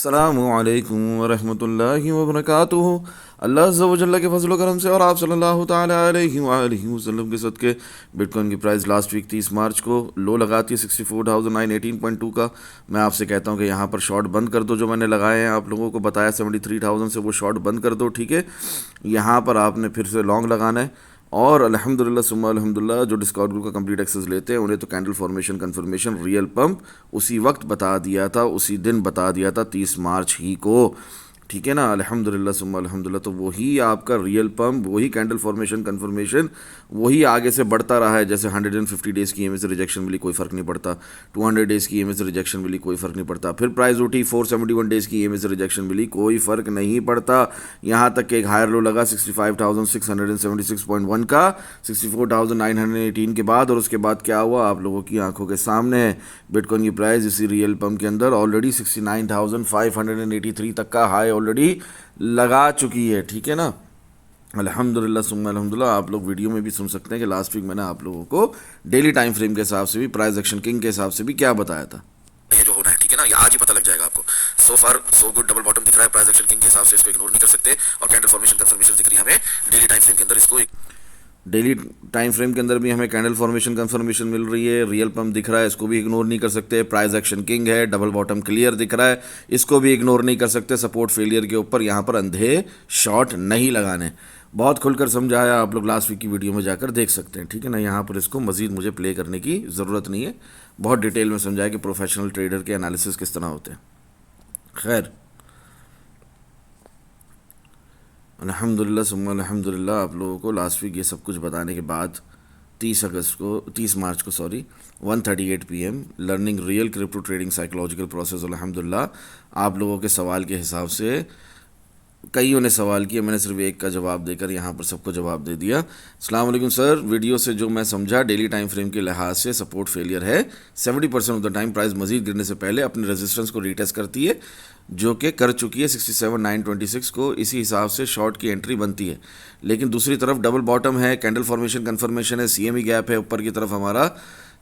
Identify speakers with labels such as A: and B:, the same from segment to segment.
A: अस्सलामुअलैकुम वरहमतुल्लाहि वबरकातुहू। अल्लाह अज़्ज़ा व जल्ला के फज़ल व करम से और आप सल्लल्लाहु ताला अलैहि वसल्लम के सदके बिटकॉइन की प्राइस लास्ट वीक 30 मार्च को लो लगाती है 64,918.2 का। मैं आपसे कहता हूँ कि यहाँ पर शॉर्ट बंद कर दो, जो मैंने लगाए हैं आप लोगों को बताया 73,000 से, वो शॉर्ट बंद कर दो, ठीक है। यहाँ पर आपने फिर से लॉन्ग लगाना है। और अल्हम्दुलिल्लाह सुम्मा अल्हम्दुलिल्लाह जो डिस्काउंट ग्रुप का कंप्लीट एक्सेस लेते हैं उन्हें तो candle formation confirmation real pump उसी वक्त बता दिया था, उसी दिन बता दिया था 30 मार्च ही को, ठीक है ना। अल्हम्दुलिल्लाह सुम्मा अल्हम्दुलिल्लाह, तो वही आपका रियल पंप, वही कैंडल फॉर्मेशन कंफर्मेशन, वही आगे से बढ़ता रहा है। जैसे 150 डेज़ की ईएमए से रिजेक्शन मिली, कोई फ़र्क नहीं पड़ता। 200 डेज़ की ईएमए से रिजेक्शन मिली, कोई फ़र्क नहीं पड़ता। फिर प्राइस उठी, 471 डेज़ की ईएमए से रिजेक्शन मिली, कोई फ़र्क नहीं पड़ता। यहाँ तक कि एक हायर लो लगा 65,676.1 का 64,918 के बाद, और उसके बाद क्या हुआ आप लोगों की आंखों के सामने है। बिटकॉइन की प्राइस इसी रियल पंप के अंदर ऑलरेडी 69,583 तक का हाई ऑलरेडी लगा चुकी है, ठीक है ना। अल्हम्दुलिल्लाह सुम्मा अल्हम्दुलिल्लाह। आप लोग वीडियो में भी सुन सकते हैं कि लास्ट वीक मैंने आप लोगों को डेली टाइम फ्रेम के हिसाब से भी, प्राइस एक्शन किंग के हिसाब से भी क्या बताया था, ये जो होना है, ठीक है ना। ये आज ही पता लग जाएगा आपको। सो फार सो गुड, डबल बॉटम दिख रहा है प्राइस एक्शन किंग के हिसाब से, इसको इग्नोर नहीं कर सकते। और कैंडल फॉर्मेशन कंफर्मेशन दिख रही है हमें डेली टाइम फ्रेम के अंदर, इसको डेली टाइम फ्रेम के अंदर भी हमें कैंडल फॉर्मेशन कंफर्मेशन मिल रही है। रियल पंप दिख रहा है, इसको भी इग्नोर नहीं कर सकते। प्राइस एक्शन किंग है, डबल बॉटम क्लियर दिख रहा है, इसको भी इग्नोर नहीं कर सकते। सपोर्ट फेलियर के ऊपर यहाँ पर अंधे शॉट नहीं लगाने। बहुत खुलकर समझाया, आप लोग लास्ट वीक की वीडियो में जाकर देख सकते हैं, ठीक है ना। यहाँ पर इसको मज़ीद मुझे प्ले करने की ज़रूरत नहीं है, बहुत डिटेल में समझाया कि प्रोफेशनल ट्रेडर के एनालिसिस किस तरह होते हैं। खैर अल्हम्दुलिल्लाह सुम्मा अल्हम्दुलिल्लाह, आप लोगों को लास्ट वीक ये सब कुछ बताने के बाद 30 मार्च को 1:38 PM learning real crypto trading psychological process. अल्हम्दुलिल्लाह आप लोगों के सवाल के हिसाब से कईयों ने सवाल किया, मैंने सिर्फ एक का जवाब देकर यहाँ पर सबको जवाब दे दिया। अस्सलाम वालेकुम सर, वीडियो से जो मैं समझा डेली टाइम फ्रेम के लिहाज से सपोर्ट फेलियर है। 70% ऑफ द टाइम प्राइस मजीद गिरने से पहले अपने रेजिस्टेंस को रीटेस्ट करती है, जो कि कर चुकी है 67,926 को। इसी हिसाब से शॉर्ट की एंट्री बनती है। लेकिन दूसरी तरफ डबल बॉटम है, कैंडल फॉर्मेशन कन्फर्मेशन है, CME गैप है ऊपर की तरफ हमारा।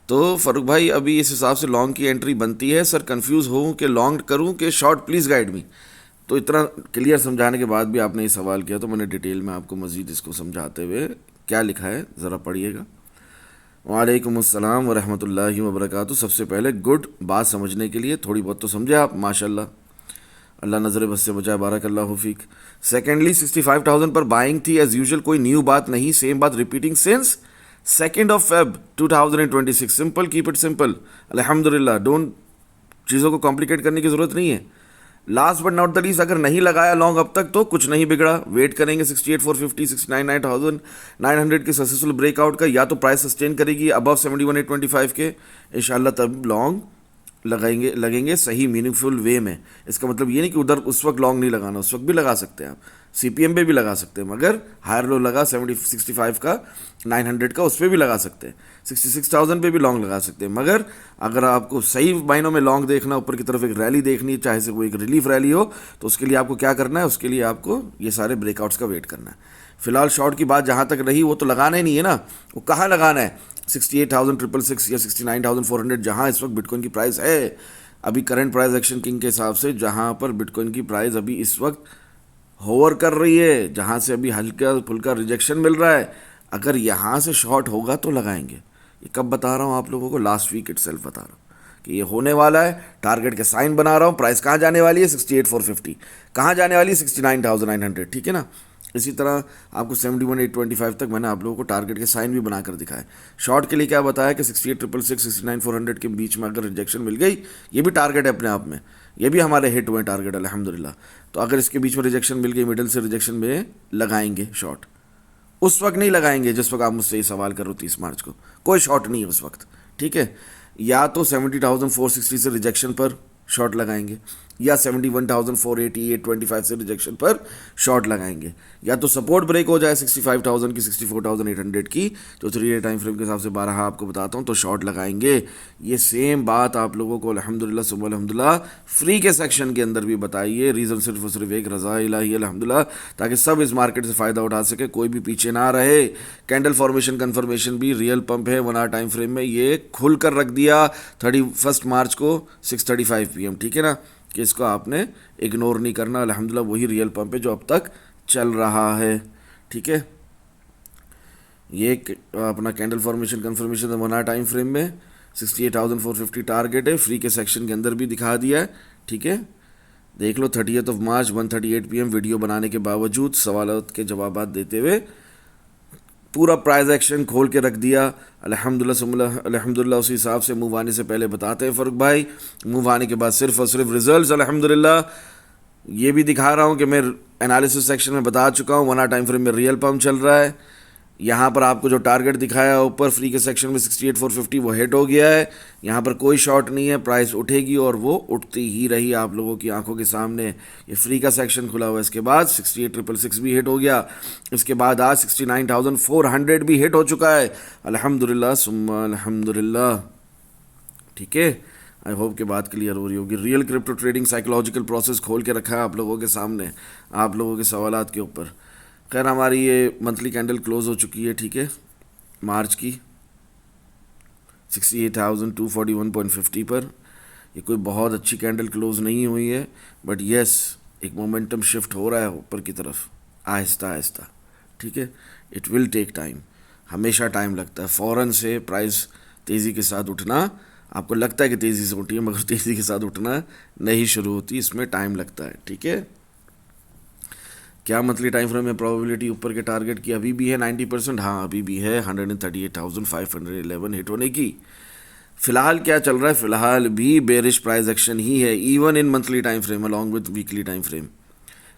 A: तो फ़ारूक भाई अभी इस हिसाब से लॉन्ग की एंट्री बनती है। सर कंफ्यूज हूँ कि लॉन्ग करूँ कि शॉर्ट, प्लीज़ गाइड मी। तो इतना क्लियर समझाने के बाद भी आपने ये सवाल किया, तो मैंने डिटेल में आपको मज़ीद इसको समझाते हुए क्या लिखा है ज़रा पढ़िएगा। वालेकुम अस्सलाम वरहमतुल्लाहि वबरकातुहू। सबसे पहले गुड, बात समझने के लिए थोड़ी बहुत तो समझे आप, माशाल्लाह, अल्लाह नज़र बस से बचाए, बारकल्लाहु फीक। सेकेंडली 65,000 पर बाइंग थी एज यूजुअल, कोई न्यू बात नहीं, सेम बात repeating since 2 Feb 2026। Simple, keep it simple. अल्हम्दुलिल्लाह, डोंट चीज़ों को कॉम्प्लिकेट करने की ज़रूरत नहीं है। Last but not the least, अगर नहीं लगाया लॉन्ग अब तक तो कुछ नहीं बिगड़ा, वेट करेंगे 68,450 69,900 के सक्सेसफुल ब्रेकआउट का, या तो प्राइस सस्टेन करेगी अबव 71,825 के, इंशाल्लाह तब लॉन्ग लगेंगे सही मीनिंगफुल वे में। इसका मतलब ये नहीं कि उधर उस वक्त लॉन्ग नहीं लगाना, उस वक्त भी लगा सकते हैं आप, CPM पे भी लगा सकते हैं, मगर हायर लो लगा 65 का 900 का, उस पर भी लगा सकते हैं। 66,000 पे भी लॉन्ग लगा सकते हैं। मगर अगर आपको सही मायनों में लॉन्ग देखना, ऊपर की तरफ एक रैली देखनी, चाहे से वो एक रिलीफ रैली हो, तो उसके लिए आपको क्या करना है, उसके लिए आपको ये सारे ब्रेकआउट्स का वेट करना है। फिलहाल शॉर्ट की बात जहाँ तक रही, वो तो लगाना ही नहीं है ना। वो कहाँ लगाना है, 68,666 या 69,400 जहाँ इस वक्त बिटकॉइन की प्राइस है। अभी करंट प्राइस एक्शन किंग के हिसाब से जहाँ पर बिटकॉइन की प्राइस अभी इस वक्त होवर कर रही है, जहाँ से अभी हल्का फुल्का रिजेक्शन मिल रहा है, अगर यहाँ से शॉर्ट होगा तो लगाएंगे। ये कब बता रहा हूँ आप लोगों को, लास्ट वीक इटसेल्फ बता रहा हूँ कि ये होने वाला है। टारगेट के साइन बना रहा हूँ। प्राइस कहाँ जाने वाली है, 68,450, कहाँ जाने वाली है, 69,900, ठीक है ना। इसी तरह आपको 71,825 तक मैंने आप लोगों को टारगेट के साइन भी बनाकर दिखाए। शॉर्ट के लिए क्या बताया कि 68,666 69,400 के बीच में अगर रिजेक्शन मिल गई, ये भी टारगेट है अपने आप में, ये भी हमारे हिट हुए टारगेट अल्हम्दुलिल्लाह। तो अगर इसके बीच में रिजेक्शन मिल गई, मिडिल से रिजेक्शन में लगाएंगे शॉर्ट। उस वक्त नहीं लगाएंगे जिस वक्त आप मुझसे ये सवाल करो 30 मार्च को, कोई शॉर्ट नहीं है उस वक्त, ठीक है। या तो 70,460 से रिजेक्शन पर शॉर्ट लगाएंगे, या 71,488.25 से रिजेक्शन पर शॉर्ट लगाएंगे, या तो सपोर्ट ब्रेक हो जाए 65,000 की 64,800 की, तो 3 डे टाइम फ्रेम के हिसाब से 12 आपको बताता हूँ, तो शॉर्ट लगाएंगे। ये सेम बात आप लोगों को अल्हम्दुलिल्लाह सुब्ह अल्हम्दुलिल्लाह फ्री के सेक्शन के अंदर भी बताइए। रीज़न सिर्फ और सिर्फ एक, रज़ा इलाही अल्हम्दुलिल्लाह, ताकि सब इस मार्केट से फ़ायदा उठा सके, कोई भी पीछे ना रहे। कैंडल फॉर्मेशन कन्फर्मेशन भी रियल पंप है 1 आवर टाइम फ्रेम में, ये खुल कर रख दिया 31 मार्च को 6:35 PM, ठीक है ना। कि इसको आपने इग्नोर नहीं करना। अल्हम्दुलिल्लाह वही रियल पंप है जो अब तक चल रहा है, ठीक है। ये अपना candle formation confirmation 1 hour time frame में 68,450 टारगेट है, फ्री के सेक्शन के अंदर भी दिखा दिया है, ठीक है। देख लो 30 मार्च 1:38 PM वीडियो बनाने के बावजूद सवालों के जवाब देते हुए पूरा प्राइस एक्शन खोल के रख दिया। अल्हम्दुलिल्लाह उसी हिसाब से मूव आने से पहले बताते हैं फ़र्क भाई, मूव आने के बाद सिर्फ और सिर्फ रिजल्ट्स। अल्हम्दुलिल्लाह ये भी दिखा रहा हूँ कि मैं एनालिसिस सेक्शन में बता चुका हूँ 1 आवर टाइम फ्रेम में रियल पम्प चल रहा है। यहाँ पर आपको जो टारगेट दिखाया ऊपर फ्री के सेक्शन में 68,450 वो हिट हो गया है। यहाँ पर कोई शॉर्ट नहीं है, प्राइस उठेगी और वो उठती ही रही आप लोगों की आंखों के सामने। ये फ्री का सेक्शन खुला हुआ है, इसके बाद 68,666 भी हिट हो गया, इसके बाद आज 69,400 भी हिट हो चुका है। अल्हम्दुलिल्लाह सुम्मा अल्हम्दुलिल्लाह, ठीक है। आई होप कि बात क्लियर हो रही होगी। Real crypto trading psychological process खोल के रखा है आप लोगों के सामने, आप लोगों के सवालात के ऊपर। खैर हमारी ये मंथली कैंडल क्लोज हो चुकी है, ठीक है, मार्च की 68,241.50 पर। ये कोई बहुत अच्छी कैंडल क्लोज नहीं हुई है, बट यस एक मोमेंटम शिफ्ट हो रहा है ऊपर की तरफ आहिस्ता आहिस्ता, ठीक है। इट विल टेक टाइम, हमेशा टाइम लगता है। फ़ौरन से प्राइस तेज़ी के साथ उठना, आपको लगता है कि तेज़ी से उठी है मगर तेज़ी के साथ उठना नहीं शुरू होती, इसमें टाइम लगता है, ठीक है। क्या मंथली टाइम फ्रेम में प्रोबेबिलिटी ऊपर के टारगेट की अभी भी है 90%? हाँ अभी भी है, 138,511 हिट होने की। फिलहाल क्या चल रहा है, फिलहाल भी बेरिश प्राइस एक्शन ही है, even in monthly time frame along with weekly time frame.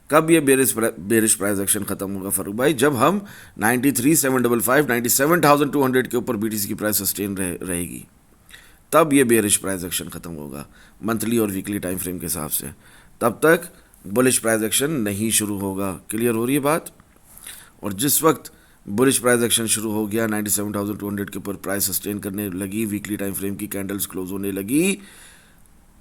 A: कब ये बेरिश प्राइस एक्शन खत्म होगा फारूक भाई? जब हम 93,755 97,200 के ऊपर बीटीसी की प्राइस सस्टेन रहेगी, तब ये बेरिश प्राइस एक्शन खत्म होगा मंथली और वीकली टाइम फ्रेम के हिसाब से। तब तक बुलिश प्राइस एक्शन नहीं शुरू होगा। क्लियर हो रही है बात? और जिस वक्त बुलिश प्राइस एक्शन शुरू हो गया, 97,200 के ऊपर प्राइस सस्टेन करने लगी, वीकली टाइम फ्रेम की कैंडल्स क्लोज होने लगी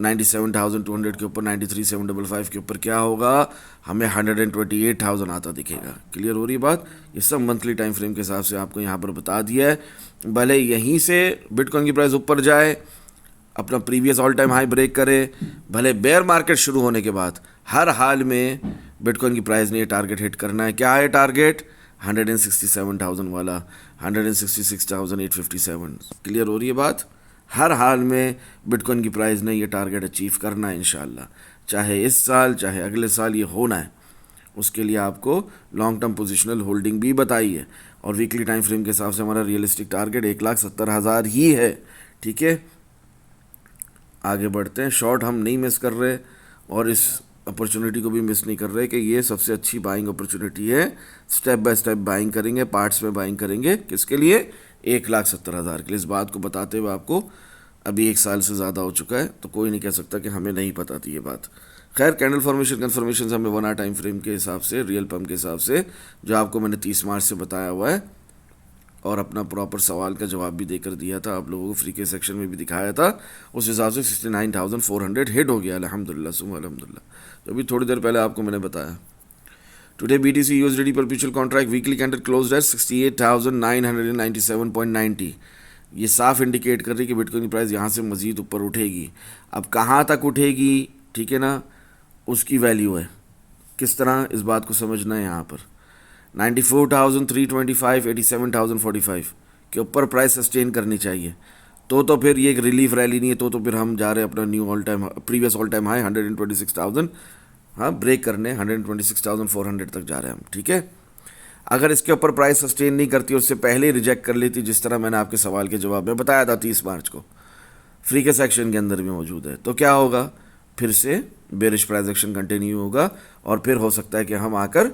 A: 97,200 के ऊपर, 93,755 के ऊपर, क्या होगा, हमें 128,000 आता दिखेगा। क्लियर हो रही है बात? ये सब मंथली टाइम फ्रेम के हिसाब से आपको यहाँ पर बता दिया है। भले यहीं से बिटकॉइन की प्राइस ऊपर जाए, अपना previous all time high break करे, भले बेयर मार्केट शुरू होने के बाद, हर हाल में बिटकॉइन की प्राइस ने ये टारगेट हिट करना है। क्या है टारगेट? 167,000 वाला, 166,857। क्लियर हो रही है बात? हर हाल में बिटकॉइन की प्राइस ने ये टारगेट अचीव करना है इंशाल्लाह, चाहे इस साल चाहे अगले साल ये होना है। उसके लिए आपको लॉन्ग टर्म पोजिशनल होल्डिंग भी बताई है, और वीकली टाइम फ्रेम के हिसाब से हमारा रियलिस्टिक टारगेट 1,70,000 ही है, ठीक है। आगे बढ़ते हैं। शॉर्ट हम नहीं मिस कर रहे और इस अपॉर्चुनिटी को भी मिस नहीं कर रहे कि ये सबसे अच्छी बाइंग अपॉर्चुनिटी है। स्टेप बाय स्टेप बाइंग करेंगे, पार्ट्स में बाइंग करेंगे। किसके लिए? 1,70,000 के लिए। इस बात को बताते हुए आपको अभी 1 साल से ज़्यादा हो चुका है, तो कोई नहीं कह सकता कि हमें नहीं पता थी ये बात। खैर कैंडल फॉर्मेशन कन्फर्मेशन हमें 1 आवर टाइम फ्रेम के हिसाब से, रियल पम्प के हिसाब से, जो आपको मैंने 30 मार्च से बताया हुआ है, और अपना प्रॉपर सवाल का जवाब भी देकर दिया था आप लोगों को, फ्री के सेक्शन में भी दिखाया था। उस हिसाब से 69,400 हिट हो गया अल्हम्दुलिल्लाह सुम्मा अल्हम्दुलिल्लाह, जो भी थोड़ी देर पहले आपको मैंने बताया। Today BTC USDT perpetual contract weekly candle closed eight 68,997.90। ये साफ इंडिकेट कर रही है कि बिटकॉइन की प्राइस यहाँ से मज़ीद ऊपर उठेगी। अब कहाँ तक उठेगी, ठीक है ना, उसकी वैल्यू है। किस तरह, इस बात को समझना है। यहाँ पर 94,325, 87,045 के ऊपर प्राइस सस्टेन करनी चाहिए, तो फिर ये एक रिलीफ रैली नहीं है, तो फिर हम जा रहे हैं अपना knew all time, previous all time high 126,000, हाँ ब्रेक करने 126,400 तक जा रहे हैं हम, ठीक है। अगर इसके ऊपर प्राइस सस्टेन नहीं करती, उससे पहले ही रिजेक्ट कर लेती, जिस तरह मैंने आपके सवाल के जवाब में बताया था 30 मार्च को, फ्री के सेक्शन के अंदर भी मौजूद है, तो क्या होगा, फिर से बेरिश प्राइस एक्शन कंटिन्यू होगा, और फिर हो सकता है कि हम आकर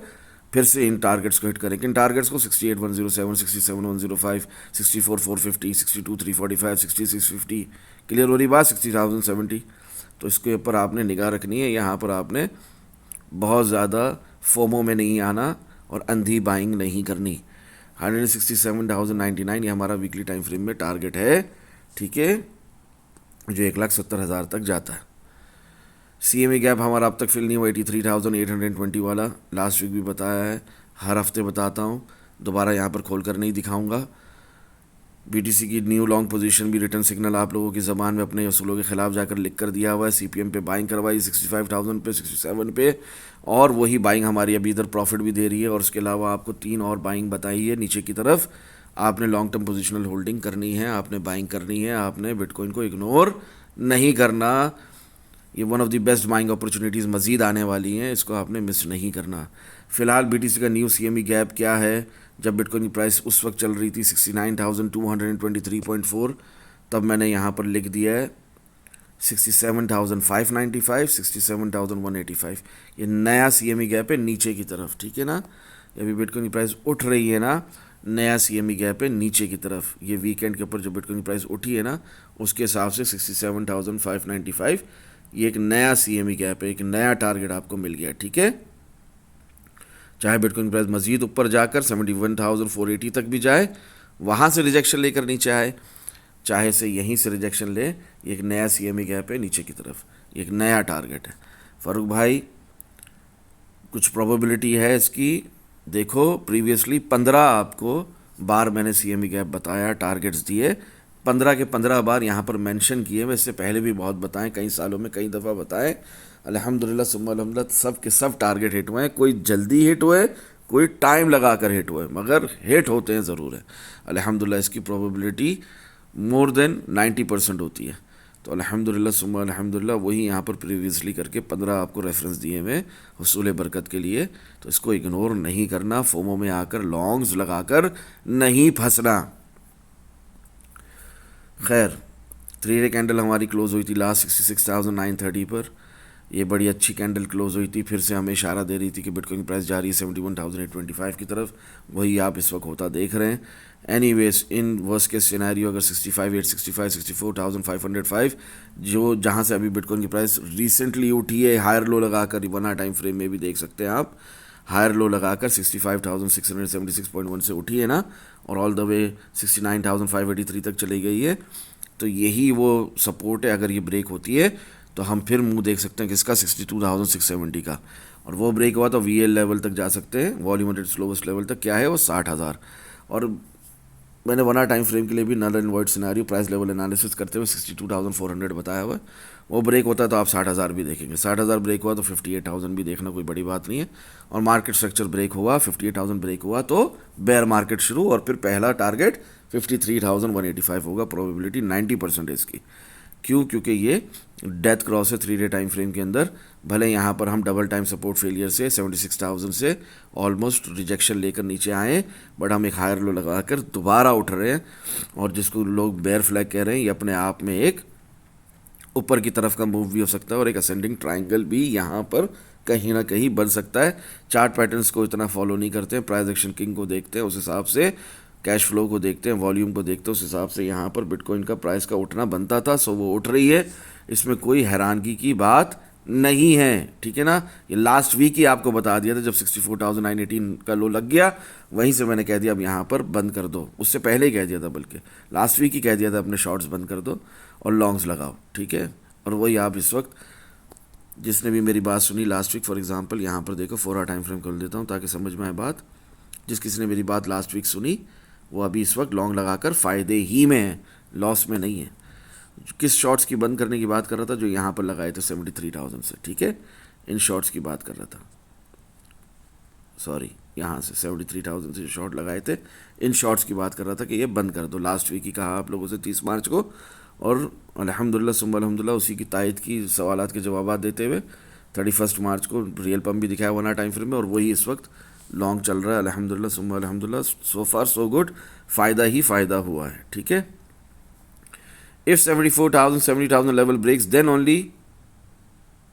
A: फिर से इन टारगेट्स को हिट करें। किन टारगेट्स को? 68,107, 67,105, 64,450, 62,345, 66,50। क्लियर हो रही बात? 60,070। तो इसके ऊपर आपने निगाह रखनी है। यहाँ पर आपने बहुत ज़्यादा फोमो में नहीं आना और अंधी बाइंग नहीं करनी। 167,099 ये हमारा वीकली टाइम फ्रेम में टारगेट है, ठीक है, जो 1,70,000 तक जाता है। CME गैप हमारा अब तक फिल नहीं हुआ, 83,820 वाला, लास्ट वीक भी बताया है, हर हफ्ते बताता हूँ, दोबारा यहाँ पर खोल कर नहीं दिखाऊंगा। बीटीसी की न्यू लॉन्ग पोजीशन भी रिटर्न सिग्नल आप लोगों की ज़बान में अपने असूलों के खिलाफ जाकर लिख कर दिया हुआ है। सीपीएम पे बाइंग करवाई 65,000 पे, 67 पे, और वही बाइंग हमारी अभी इधर प्रॉफिट भी दे रही है। और उसके अलावा आपको 3 और बाइंग बताई है नीचे की तरफ। आपने लॉन्ग टर्म पोजिशनल होल्डिंग करनी है, आपने बाइंग करनी है, आपने बिटकॉइन को इग्नोर नहीं करना। ये one of the best buying opportunities मज़ीद आने वाली हैं, इसको आपने मिस नहीं करना। फ़िलहाल बीटीसी का न्यू सीएमई गैप क्या है? जब बिटकॉइन की प्राइस उस वक्त चल रही थी 69,223.4, तब मैंने यहाँ पर लिख दिया है 67,595, 67,185। ये नया सीएमई गैप है नीचे की तरफ, ठीक है ना। अभी बिटकॉइन की प्राइस उठ रही है ना, नया सीएमई गैप है नीचे की तरफ। ये वीकेंड के ऊपर जो बिटकॉइन की प्राइस उठी है ना, उसके हिसाब से 67,595 ये एक नया सीएमई गैप है, एक नया टारगेट आपको मिल गया, ठीक है। चाहे बिटकॉइन प्राइस मजीद ऊपर जाकर 71,480 तक भी जाए, वहाँ से रिजेक्शन लेकर नीचे आए, चाहे से यहीं से रिजेक्शन ले, एक नया सीएमई गैप है नीचे की तरफ, एक नया टारगेट है। फारूक भाई कुछ प्रोबेबिलिटी है इसकी। देखो प्रीवियसली 15 आपको बार मैंने सीएमई गैप बताया, टारगेट्स दिए, 15 के 15 बार यहाँ पर मेंशन किए। मैं इससे पहले भी बहुत बताएं, कई सालों में कई दफ़ा बताएं। अल्हम्दुलिल्लाह सुम्मा अल्हम्दुलिल्लाह सब के सब टारगेट हिट हुए हैं। कोई जल्दी हिट हुए, कोई टाइम लगा कर हिट हुए, मगर हिट होते हैं ज़रूर है। अल्हम्दुलिल्लाह इसकी प्रोबेबिलिटी मोर देन 90% होती है। तो अल्हम्दुलिल्लाह सुम्मा अल्हम्दुलिल्लाह वही यहाँ पर प्रीवियसली करके 15 आपको रेफरेंस दिए हुए हुसूल बरकत के लिए। तो इसको इग्नोर नहीं करना, फोमो में आकर लॉन्ग्स लगाकर नहीं फंसना। खैर 3 डे कैंडल हमारी क्लोज हुई थी लास्ट 66,930 पर। ये बड़ी अच्छी कैंडल क्लोज हुई थी, फिर से हमें इशारा दे रही थी कि बिटकॉइन प्राइस जा रही है 71,825 की तरफ। वही आप इस वक्त होता देख रहे हैं। Anyways in worst case scenario अगर 65,865, 64,505 जो जहाँ से अभी बिटकॉइन की प्राइस रिसेंटली उठी है, हायर लो लगाकर 1 आवर टाइम फ्रेम में भी देख सकते हैं आप, हायर लो लगाकर 65,676.1 से उठी है ना, और ऑल द वे 69,583 तक चली गई है। तो यही वो सपोर्ट है। अगर ये ब्रेक होती है तो हम फिर मुंह देख सकते हैं किसका, 62,670 का। और वो ब्रेक हुआ तो वीएल लेवल तक जा सकते हैं, वॉल्यूम एट स्लोवेस्ट लेवल तक क्या है वो 60,000। और मैंने 1 आवर टाइम फ्रेम के लिए भी null and void scenario price level analysis करते हुए 62,400 बताया हुआ है। वो ब्रेक होता है तो आप 60,000 भी देखेंगे। 60,000 ब्रेक हुआ तो 58,000 भी देखना कोई बड़ी बात नहीं है। और मार्केट स्ट्रक्चर ब्रेक हुआ, 58,000 ब्रेक हुआ तो बेयर मार्केट शुरू, और फिर पहला टारगेट 53,185 होगा। प्रोबेबिलिटी 90% है इसकी। क्यों? क्योंकि ये डेथ क्रॉस है 3 डे टाइम फ्रेम के अंदर। भले यहाँ पर हम डबल टाइम सपोर्ट फेलियर से 76,000 से ऑलमोस्ट रिजेक्शन लेकर नीचे आए, बट हम एक हायर लो लगाकर दोबारा उठ रहे हैं। और जिसको लोग बेयर फ्लैग कह रहे हैं, ये अपने आप में एक ऊपर की तरफ का मूव भी हो सकता है, और एक असेंडिंग ट्राइंगल भी यहाँ पर कहीं ना कहीं बन सकता है। चार्ट पैटर्न्स को इतना फॉलो नहीं करते हैं, प्राइस एक्शन किंग को देखते हैं, उस हिसाब से कैश फ्लो को देखते हैं, वॉल्यूम को देखते हैं, उस हिसाब से यहाँ पर बिटकॉइन का प्राइस का उठना बनता था। सो वो उठ रही है, इसमें कोई हैरानगी की बात नहीं है, ठीक है ना। ये लास्ट वीक ही आपको बता दिया था, जब 64,918 का लो लग गया, वहीं से मैंने कह दिया अब यहाँ पर बंद कर दो। उससे पहले ही कह दिया था, बल्कि लास्ट वीक ही कह दिया था अपने शॉर्ट्स बंद कर दो और लॉन्ग्स लगाओ, ठीक है। और वही आप इस वक्त जिसने भी मेरी बात सुनी लास्ट वीक, फॉर एग्जांपल यहाँ पर देखो 4 आवर टाइम फ्रेम खोल देता हूँ ताकि समझ में आए बात। जिस किसी ने मेरी बात लास्ट वीक सुनी वो अभी इस वक्त लॉन्ग लगाकर फ़ायदे ही में है, लॉस में नहीं है। किस शॉर्ट्स की बंद करने की बात कर रहा था? जो यहाँ पर लगाए थे 73,000 से, ठीक है, इन शॉर्ट्स की बात कर रहा था। सॉरी, यहाँ से 73,000 से जो शॉर्ट लगाए थे, इन शॉर्ट्स की बात कर रहा था कि ये बंद कर दो। लास्ट वीक ही कहा आप लोगों से 30 मार्च को, और अल्हम्दुलिल्लाह सुम्मा अल्हम्दुलिल्लाह उसी की तायद की सवालात के जवाब देते हुए 31 मार्च को रियल पम्प भी दिखाया 1 आवर टाइम फ्रेम में, और वही इस वक्त लॉन्ग चल रहा है। अल्हम्दुलिल्लाह सुम्मा अल्हम्दुलिल्लाह, सो फार सो गुड, फ़ायदा ही फ़ायदा हुआ है, ठीक है। If 74,000 70,000 level breaks then only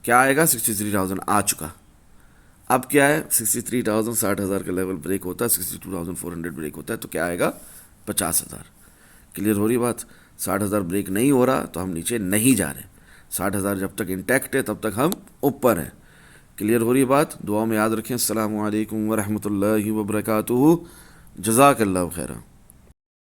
A: क्या आएगा, 63,000 आ चुका। अब क्या है, 63,000 60,000 का लेवल ब्रेक होता है, 62,400 ब्रेक होता है, तो क्या आएगा 50,000। क्लियर हो रही बात? 60,000 ब्रेक नहीं हो रहा तो हम नीचे नहीं जा रहे, 60,000 जब तक इंटैक्ट है तब तक हम ऊपर हैं। क्लियर हो रही बात? दुआ में याद रखें। अस्सलामु अलैकुम व रहमतुल्लाहि व बरकातुहू। जज़ाकल्लाहु खैरा।